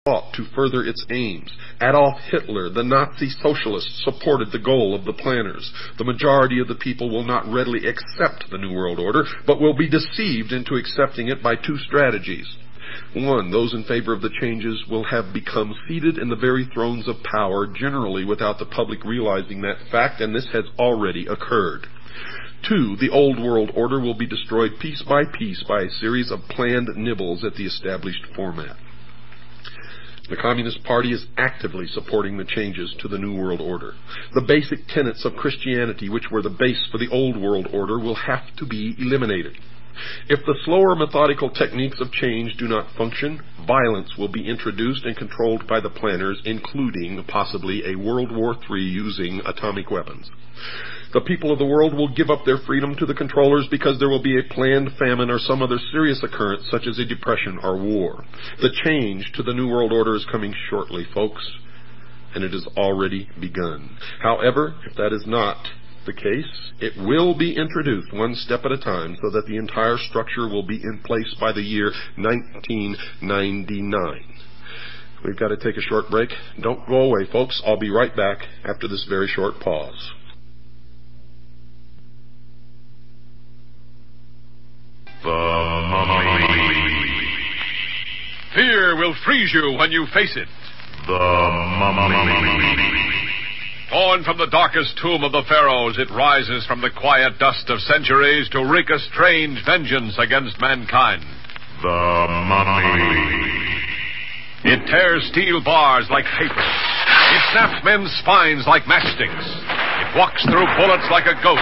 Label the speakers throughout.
Speaker 1: fought to further its aims. Adolf Hitler, the Nazi socialist, supported the goal of the planners. The majority of the people will not readily accept the New World Order, but will be deceived into accepting it by two strategies. One, those in favor of the changes will have become seated in the very thrones of power, generally without the public realizing that fact, and this has already occurred. Two, the old world order will be destroyed piece by piece by a series of planned nibbles at the established format. The Communist Party is actively supporting the changes to the New World Order. The basic tenets of Christianity, which were the base for the Old World Order, will have to be eliminated. If the slower methodical techniques of change do not function, violence will be introduced and controlled by the planners, including possibly a World War III using atomic weapons. The people of the world will give up their freedom to the controllers because there will be a planned famine or some other serious occurrence such as a depression or war. The change to the New World Order is coming shortly, folks, and it has already begun. However, if that is not the case, it will be introduced one step at a time so that the entire structure will be in place by the year 1999. We've got to take a short break. Don't go away, folks. I'll be right back after this very short pause.
Speaker 2: The Mummy. Fear will freeze you when you face it. The Mummy. Torn from the darkest tomb of the pharaohs, it rises from the quiet dust of centuries to wreak a strange vengeance against mankind. The Mummy. It tears steel bars like paper. It snaps men's spines like matchsticks. It walks through bullets like a ghost.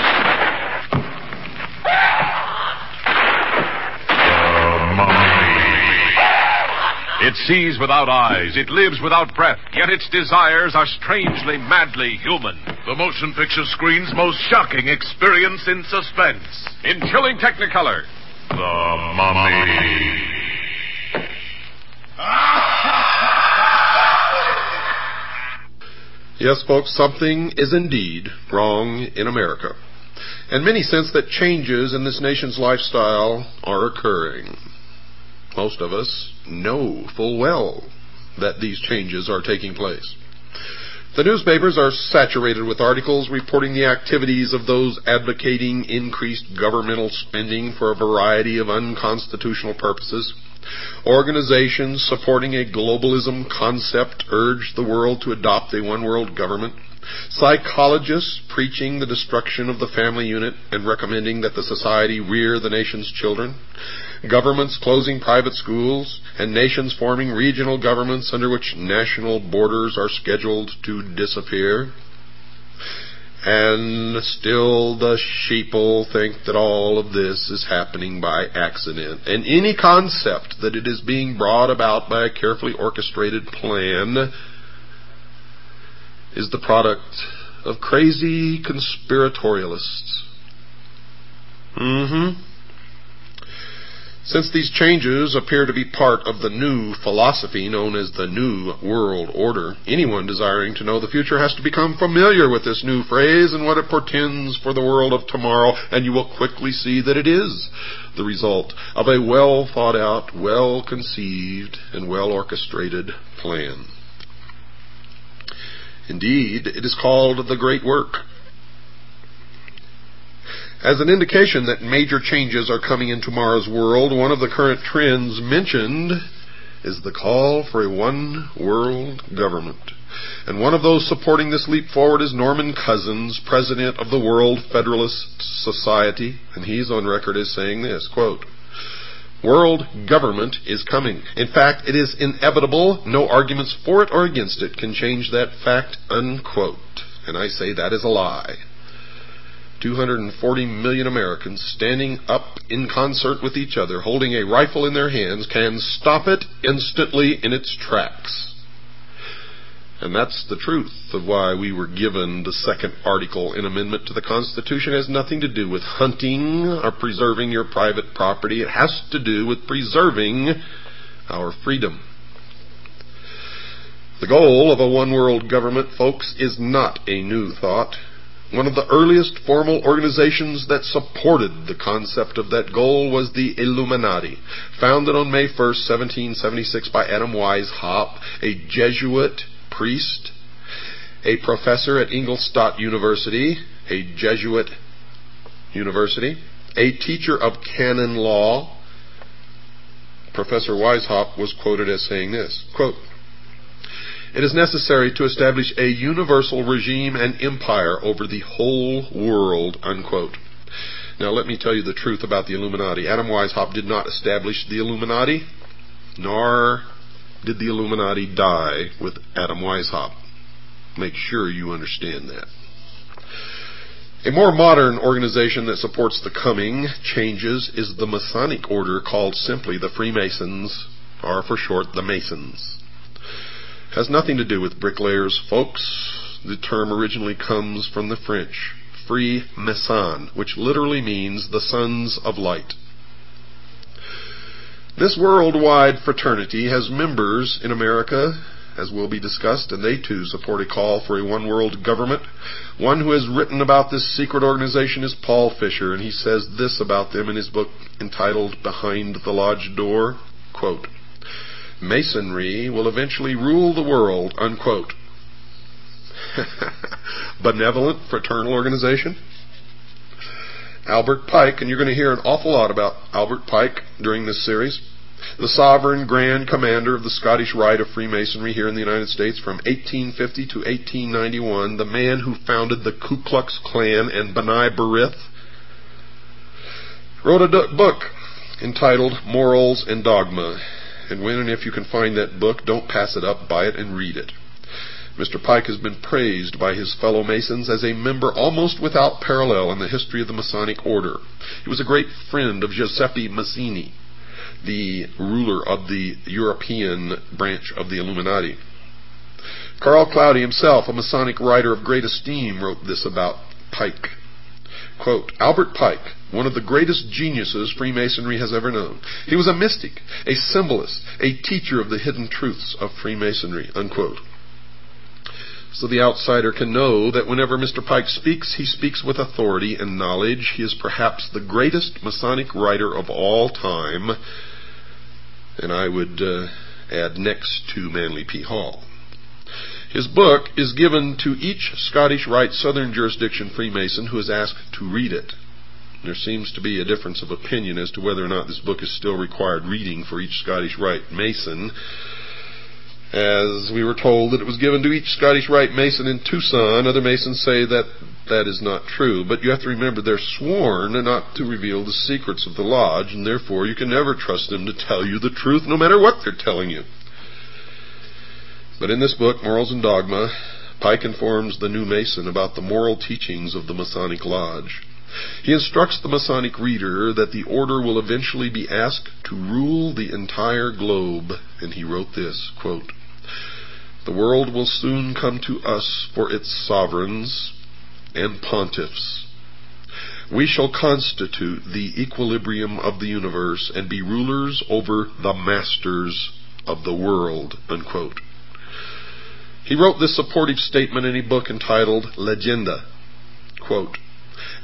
Speaker 2: It sees without eyes, it lives without breath, yet its desires are strangely, madly human.
Speaker 3: The motion picture screen's most shocking experience in suspense.
Speaker 2: In chilling technicolor,
Speaker 3: The Mummy.
Speaker 1: Yes, folks, something is indeed wrong in America. And many sense that changes in this nation's lifestyle are occurring. Most of us know full well that these changes are taking place. The newspapers are saturated with articles reporting the activities of those advocating increased governmental spending for a variety of unconstitutional purposes. Organizations supporting a globalism concept urge the world to adopt a one-world government. Psychologists preaching the destruction of the family unit and recommending that the society rear the nation's children. Governments closing private schools, and nations forming regional governments under which national borders are scheduled to disappear. And still the sheeple think that all of this is happening by accident. And any concept that it is being brought about by a carefully orchestrated plan is the product of crazy conspiratorialists. Since these changes appear to be part of the new philosophy known as the New World Order, anyone desiring to know the future has to become familiar with this new phrase and what it portends for the world of tomorrow, and you will quickly see that it is the result of a well-thought-out, well-conceived, and well-orchestrated plan. Indeed, it is called the Great Work. As an indication that major changes are coming in tomorrow's world, one of the current trends mentioned is the call for a one-world government. And one of those supporting this leap forward is Norman Cousins, president of the World Federalist Society, and he's on record as saying this, quote, "World government is coming. In fact, it is inevitable. No arguments for it or against it can change that fact," unquote. And I say that is a lie. 240 million Americans standing up in concert with each other, holding a rifle in their hands, can stop it instantly in its tracks. And that's the truth of why we were given the second article in amendment to the Constitution. It has nothing to do with hunting or preserving your private property. It has to do with preserving our freedom. The goal of a one-world government, folks, is not a new thought. One of the earliest formal organizations that supported the concept of that goal was the Illuminati, founded on May 1st, 1776 by Adam Weishaupt, a Jesuit priest, a professor at Ingolstadt University, a Jesuit university, a teacher of canon law. Professor Weishaupt was quoted as saying this, quote, "It is necessary to establish a universal regime and empire over the whole world," unquote. Now let me tell you the truth about the Illuminati. Adam Weishaupt did not establish the Illuminati, nor did the Illuminati die with Adam Weishaupt. Make sure you understand that. A more modern organization that supports the coming changes is the Masonic order, called simply the Freemasons, or for short, the Masons. Has nothing to do with bricklayers, folks. The term originally comes from the French, Freemason, which literally means the sons of light. This worldwide fraternity has members in America, as will be discussed, and they too support a call for a one-world government. One who has written about this secret organization is Paul Fisher, and he says this about them in his book entitled Behind the Lodge Door, quote, "Masonry will eventually rule the world," unquote. Benevolent fraternal organization. Albert Pike, and you're going to hear an awful lot about Albert Pike during this series, the sovereign grand commander of the Scottish Rite of Freemasonry here in the United States from 1850 to 1891, the man who founded the Ku Klux Klan and B'nai B'rith, wrote a book entitled Morals and Dogma. And when and if you can find that book, don't pass it up, buy it and read it. Mr. Pike has been praised by his fellow Masons as a member almost without parallel in the history of the Masonic order. He was a great friend of Giuseppe Mazzini, the ruler of the European branch of the Illuminati. Carl Cloudy himself, a Masonic writer of great esteem, wrote this about Pike. Quote, "Albert Pike, one of the greatest geniuses Freemasonry has ever known. He was a mystic, a symbolist, a teacher of the hidden truths of Freemasonry," unquote. So the outsider can know that whenever Mr. Pike speaks, he speaks with authority and knowledge. He is perhaps the greatest Masonic writer of all time, and I would add next to Manly P. Hall. His book is given to each Scottish Rite Southern Jurisdiction Freemason who is asked to read it. There seems to be a difference of opinion as to whether or not this book is still required reading for each Scottish Rite Mason, as we were told that it was given to each Scottish Rite Mason in Tucson. Other Masons say that that is not true, but you have to remember they're sworn not to reveal the secrets of the lodge, and therefore you can never trust them to tell you the truth no matter what they're telling you. But in this book, Morals and Dogma, Pike informs the new Mason about the moral teachings of the Masonic Lodge. He instructs the Masonic reader that the order will eventually be asked to rule the entire globe, and he wrote this, quote, "The world will soon come to us for its sovereigns and pontiffs. We shall constitute the equilibrium of the universe and be rulers over the masters of the world," unquote. He wrote this supportive statement in a book entitled Legenda, quote,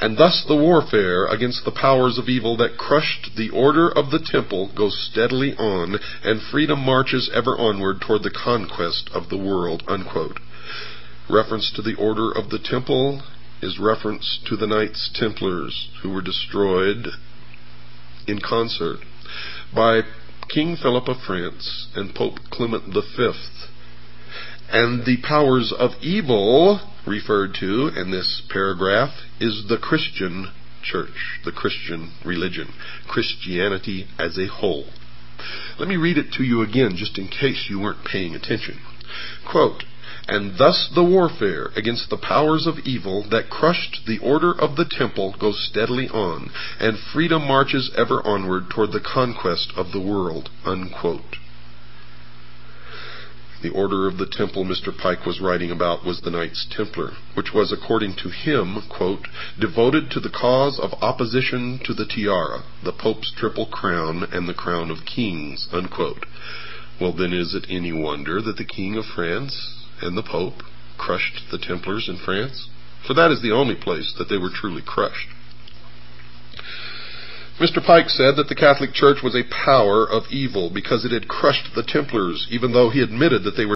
Speaker 1: "And thus the warfare against the powers of evil that crushed the order of the temple goes steadily on, and freedom marches ever onward toward the conquest of the world," unquote. Reference to the order of the temple is reference to the Knights Templars, who were destroyed in concert by King Philip of France and Pope Clement V. And the powers of evil referred to in this paragraph is the Christian church, the Christian religion, Christianity as a whole. Let me read it to you again, just in case you weren't paying attention. Quote, "And thus the warfare against the powers of evil that crushed the order of the temple goes steadily on, and freedom marches ever onward toward the conquest of the world," unquote. The order of the temple Mr. Pike was writing about was the Knights Templar, which was, according to him, quote, "devoted to the cause of opposition to the tiara, the Pope's triple crown, and the crown of kings," unquote. Well, then is it any wonder that the King of France and the Pope crushed the Templars in France? for that is the only place that they were truly crushed. Mr. Pike said that the Catholic Church was a power of evil because it had crushed the Templars, even though he admitted that they were